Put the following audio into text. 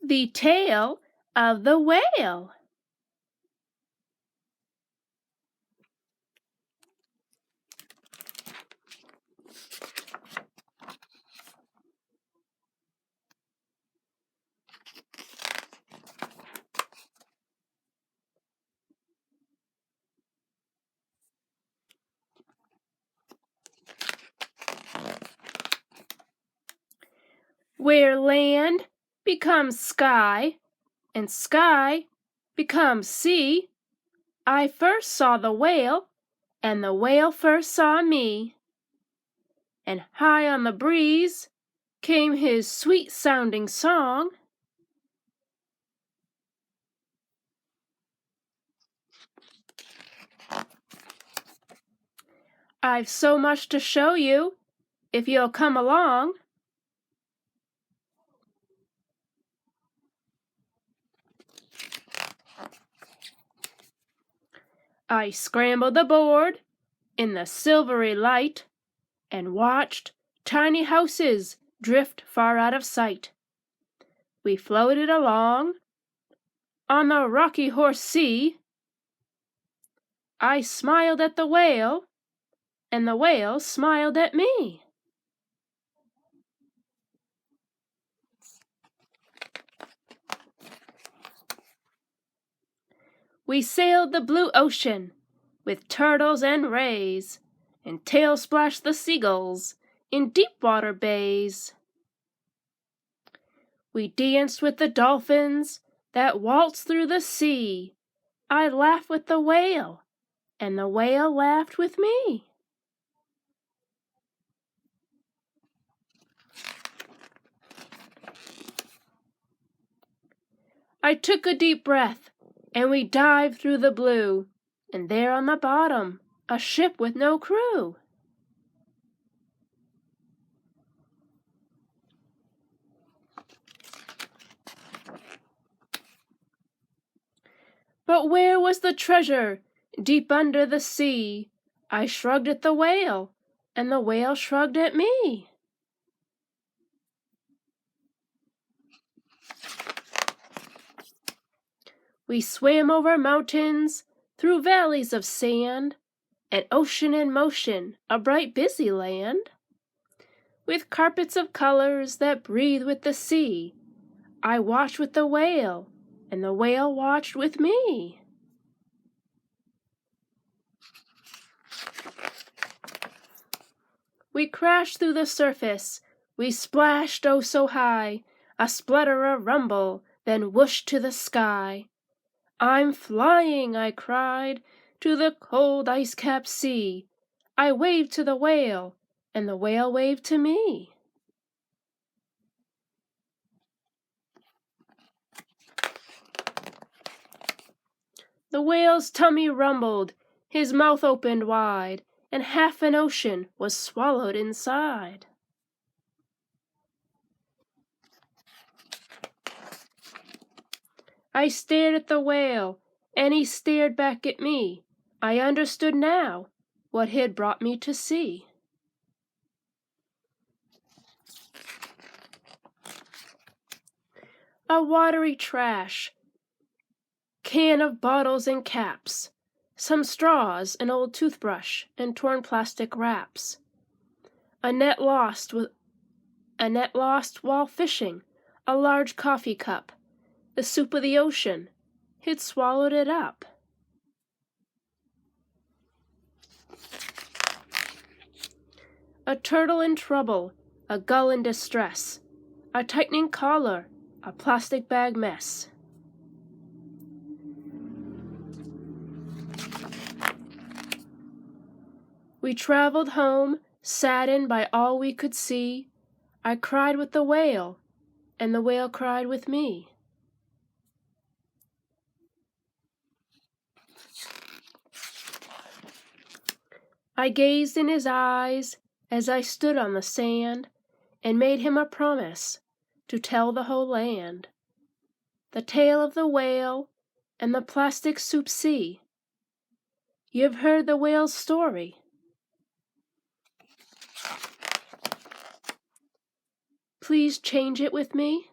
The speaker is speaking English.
The tale of the whale. Where land becomes sky and sky becomes sea, I first saw the whale, and the whale first saw me. And high on the breeze came his sweet-sounding song. I've so much to show you, if you'll come along. I scrambled aboard in the silvery light and watched tiny houses drift far out of sight. We floated along on the rocky Horse Sea. I smiled at the whale, and the whale smiled at me. We sailed the blue ocean with turtles and rays, and tail splashed the seagulls in deep water bays. We danced with the dolphins that waltzed through the sea. I laughed with the whale, and the whale laughed with me. I took a deep breath, and we dived through the blue, and there on the bottom, a ship with no crew. But where was the treasure deep under the sea? I shrugged at the whale, and the whale shrugged at me. We swam over mountains, through valleys of sand, an ocean in motion, a bright busy land. With carpets of colors that breathe with the sea, I watched with the whale, and the whale watched with me. We crashed through the surface, we splashed oh so high, a splutter, a rumble, then whoosh to the sky. I'm flying, I cried, to the cold ice-capped sea. I waved to the whale, and the whale waved to me. The whale's tummy rumbled, his mouth opened wide, and half an ocean was swallowed inside. I stared at the whale, and he stared back at me. I understood now what had brought me to sea. A watery trash, can of bottles and caps, some straws, an old toothbrush, and torn plastic wraps. A net lost while fishing, a large coffee cup, the soup of the ocean, he'd swallowed it up. A turtle in trouble, a gull in distress, a tightening collar, a plastic bag mess. We traveled home, saddened by all we could see. I cried with the whale, and the whale cried with me. I gazed in his eyes as I stood on the sand, and made him a promise to tell the whole land. The tale of the whale and the plastic soup sea. You've heard the whale's story. Please change it with me.